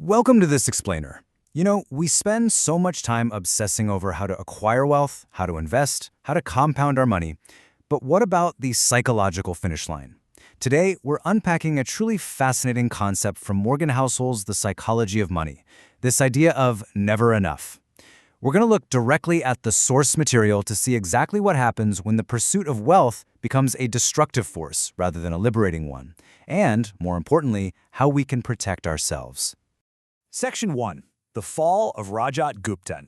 Welcome to this explainer. You know, we spend so much time obsessing over how to acquire wealth, how to invest, how to compound our money. But what about the psychological finish line? Today, we're unpacking a truly fascinating concept from Morgan Housel's The Psychology of Money, this idea of never enough. We're going to look directly at the source material to see exactly what happens when the pursuit of wealth becomes a destructive force rather than a liberating one, and, more importantly, how we can protect ourselves. Section 1. The Fall of Rajat Gupta.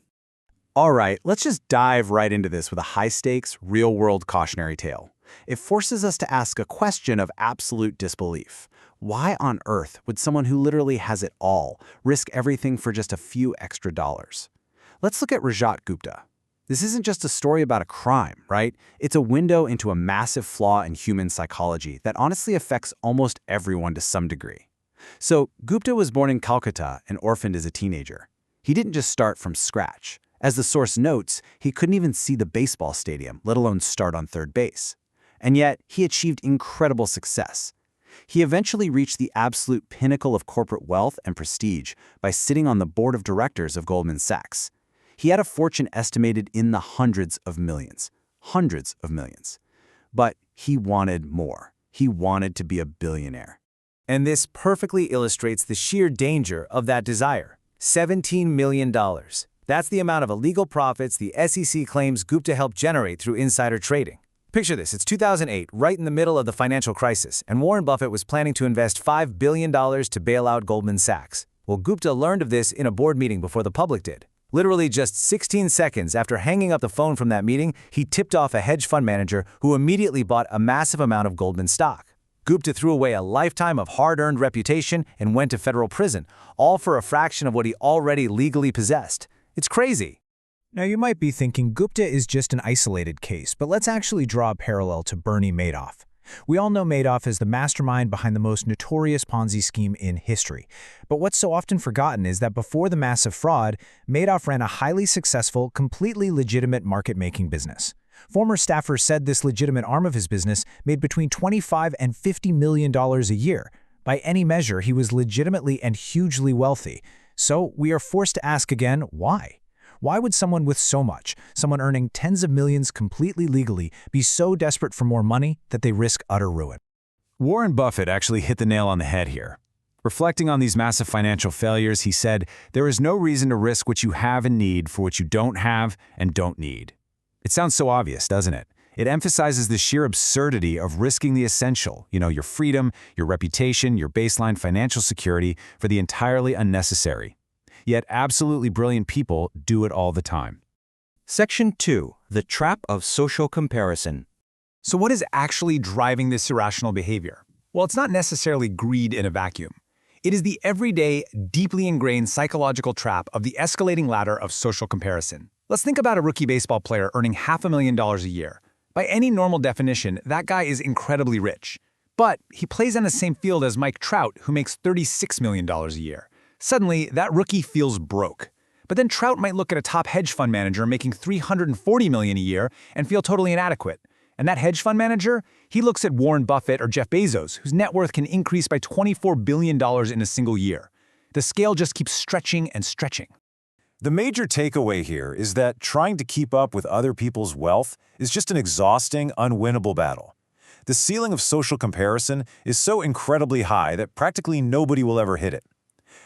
All right, let's just dive right into this with a high-stakes, real-world cautionary tale. It forces us to ask a question of absolute disbelief. Why on earth would someone who literally has it all risk everything for just a few extra dollars? Let's look at Rajat Gupta. This isn't just a story about a crime, right? It's a window into a massive flaw in human psychology that honestly affects almost everyone to some degree. So, Gupta was born in Calcutta and orphaned as a teenager. He didn't just start from scratch. As the source notes, he couldn't even see the baseball stadium, let alone start on third base. And yet, he achieved incredible success. He eventually reached the absolute pinnacle of corporate wealth and prestige by sitting on the board of directors of Goldman Sachs. He had a fortune estimated in the hundreds of millions. Hundreds of millions. But he wanted more. He wanted to be a billionaire. And this perfectly illustrates the sheer danger of that desire. $17 million. That's the amount of illegal profits the SEC claims Gupta helped generate through insider trading. Picture this, it's 2008, right in the middle of the financial crisis, and Warren Buffett was planning to invest $5 billion to bail out Goldman Sachs. Well, Gupta learned of this in a board meeting before the public did. Literally just 16 seconds after hanging up the phone from that meeting, he tipped off a hedge fund manager who immediately bought a massive amount of Goldman stock. Gupta threw away a lifetime of hard-earned reputation and went to federal prison, all for a fraction of what he already legally possessed. It's crazy. Now you might be thinking Gupta is just an isolated case, but let's actually draw a parallel to Bernie Madoff. We all know Madoff as the mastermind behind the most notorious Ponzi scheme in history. But what's so often forgotten is that before the massive fraud, Madoff ran a highly successful, completely legitimate market-making business. Former staffers said this legitimate arm of his business made between $25 and $50 million a year. By any measure, he was legitimately and hugely wealthy. So we are forced to ask again, why? Why would someone with so much, someone earning tens of millions completely legally, be so desperate for more money that they risk utter ruin? Warren Buffett actually hit the nail on the head here. Reflecting on these massive financial failures, he said, "There is no reason to risk what you have and need for what you don't have and don't need." It sounds so obvious, doesn't it? It emphasizes the sheer absurdity of risking the essential, your freedom, your reputation, your baseline financial security, for the entirely unnecessary. Yet absolutely brilliant people do it all the time. Section 2. The Trap of Social Comparison. So what is actually driving this irrational behavior? Well, it's not necessarily greed in a vacuum. It is the everyday, deeply ingrained psychological trap of the escalating ladder of social comparison. Let's think about a rookie baseball player earning $500,000 a year. By any normal definition, that guy is incredibly rich. But he plays on the same field as Mike Trout, who makes $36 million a year. Suddenly, that rookie feels broke. But then Trout might look at a top hedge fund manager making $340 million a year and feel totally inadequate. And that hedge fund manager, he looks at Warren Buffett or Jeff Bezos, whose net worth can increase by $24 billion in a single year. The scale just keeps stretching and stretching. The major takeaway here is that trying to keep up with other people's wealth is just an exhausting, unwinnable battle. The ceiling of social comparison is so incredibly high that practically nobody will ever hit it.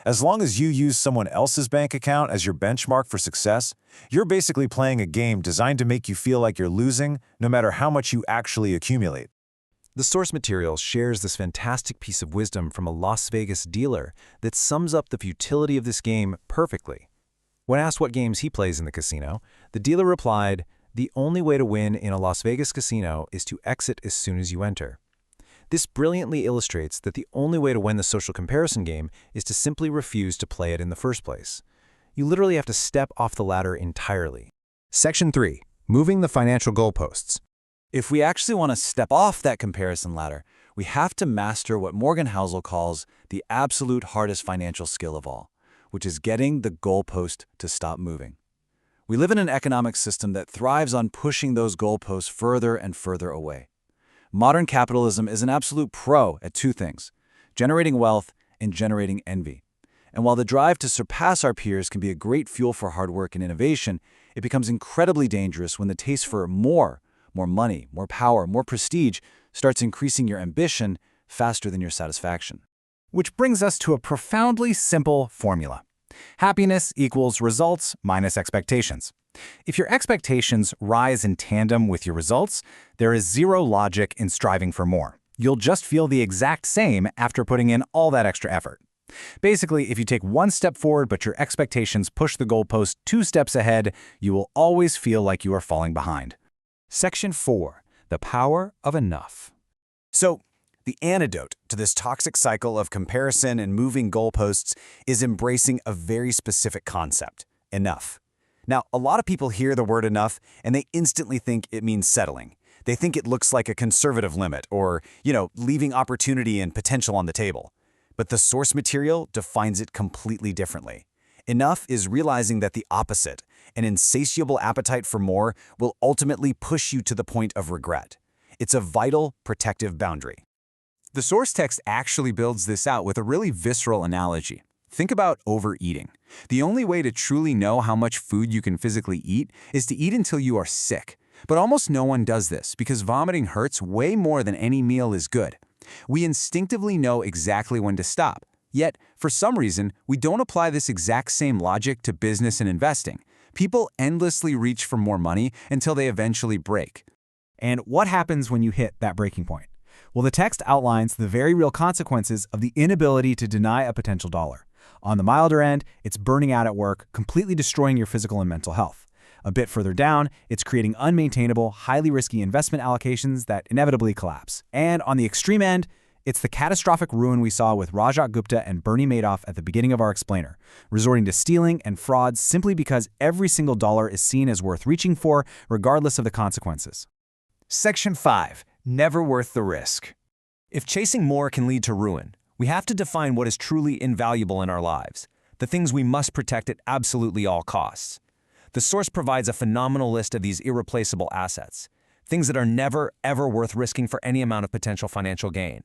As long as you use someone else's bank account as your benchmark for success, you're basically playing a game designed to make you feel like you're losing, no matter how much you actually accumulate. The source material shares this fantastic piece of wisdom from a Las Vegas dealer that sums up the futility of this game perfectly. When asked what games he plays in the casino, the dealer replied, "The only way to win in a Las Vegas casino is to exit as soon as you enter." This brilliantly illustrates that the only way to win the social comparison game is to simply refuse to play it in the first place. You literally have to step off the ladder entirely. Section 3. Moving the financial goalposts. If we actually want to step off that comparison ladder, we have to master what Morgan Housel calls the absolute hardest financial skill of all, which is getting the goalpost to stop moving. We live in an economic system that thrives on pushing those goalposts further and further away. Modern capitalism is an absolute pro at two things: generating wealth and generating envy. And while the drive to surpass our peers can be a great fuel for hard work and innovation, it becomes incredibly dangerous when the taste for more money, more power, more prestige starts increasing your ambition faster than your satisfaction. Which brings us to a profoundly simple formula. Happiness equals results minus expectations. If your expectations rise in tandem with your results, there is zero logic in striving for more. You'll just feel the exact same after putting in all that extra effort. Basically, if you take one step forward but your expectations push the goalpost 2 steps ahead, you will always feel like you are falling behind. Section 4. The power of enough. So, the antidote to this toxic cycle of comparison and moving goalposts is embracing a very specific concept: enough. Now, a lot of people hear the word enough and they instantly think it means settling. They think it looks like a conservative limit or, leaving opportunity and potential on the table. But the source material defines it completely differently. Enough is realizing that the opposite, an insatiable appetite for more, will ultimately push you to the point of regret. It's a vital, protective boundary. The source text actually builds this out with a really visceral analogy. Think about overeating. The only way to truly know how much food you can physically eat is to eat until you are sick. But almost no one does this because vomiting hurts way more than any meal is good. We instinctively know exactly when to stop. Yet, for some reason, we don't apply this exact same logic to business and investing. People endlessly reach for more money until they eventually break. And what happens when you hit that breaking point? Well, the text outlines the very real consequences of the inability to deny a potential dollar. On the milder end, it's burning out at work, completely destroying your physical and mental health. A bit further down, it's creating unmaintainable, highly risky investment allocations that inevitably collapse. And on the extreme end, it's the catastrophic ruin we saw with Rajat Gupta and Bernie Madoff at the beginning of our explainer, resorting to stealing and fraud simply because every single dollar is seen as worth reaching for, regardless of the consequences. Section 5. Never worth the risk. If chasing more can lead to ruin, we have to define what is truly invaluable in our lives, the things we must protect at absolutely all costs. The source provides a phenomenal list of these irreplaceable assets, things that are never, ever worth risking for any amount of potential financial gain.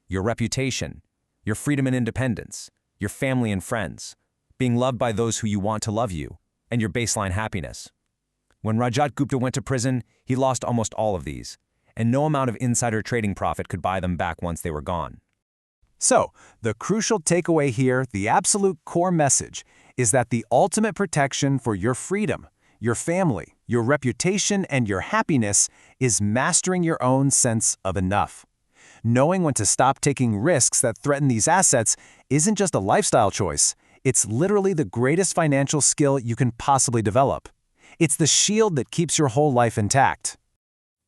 Your reputation, your freedom and independence, your family and friends, being loved by those who you want to love you, and your baseline happiness. When Rajat Gupta went to prison, he lost almost all of these, and no amount of insider trading profit could buy them back once they were gone. So, the crucial takeaway here, the absolute core message, is that the ultimate protection for your freedom, your family, your reputation, and your happiness is mastering your own sense of enough. Knowing when to stop taking risks that threaten these assets isn't just a lifestyle choice, it's literally the greatest financial skill you can possibly develop. It's the shield that keeps your whole life intact.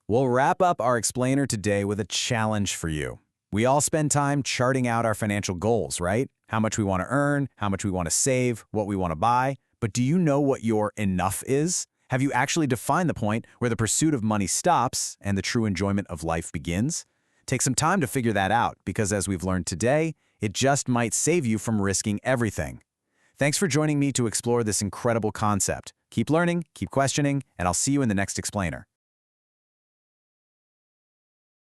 We'll wrap up our explainer today with a challenge for you. We all spend time charting out our financial goals, right? How much we want to earn, how much we want to save, what we want to buy. But do you know what your enough is? Have you actually defined the point where the pursuit of money stops and the true enjoyment of life begins? Take some time to figure that out because as we've learned today, it just might save you from risking everything. Thanks for joining me to explore this incredible concept. Keep learning, keep questioning, and I'll see you in the next explainer.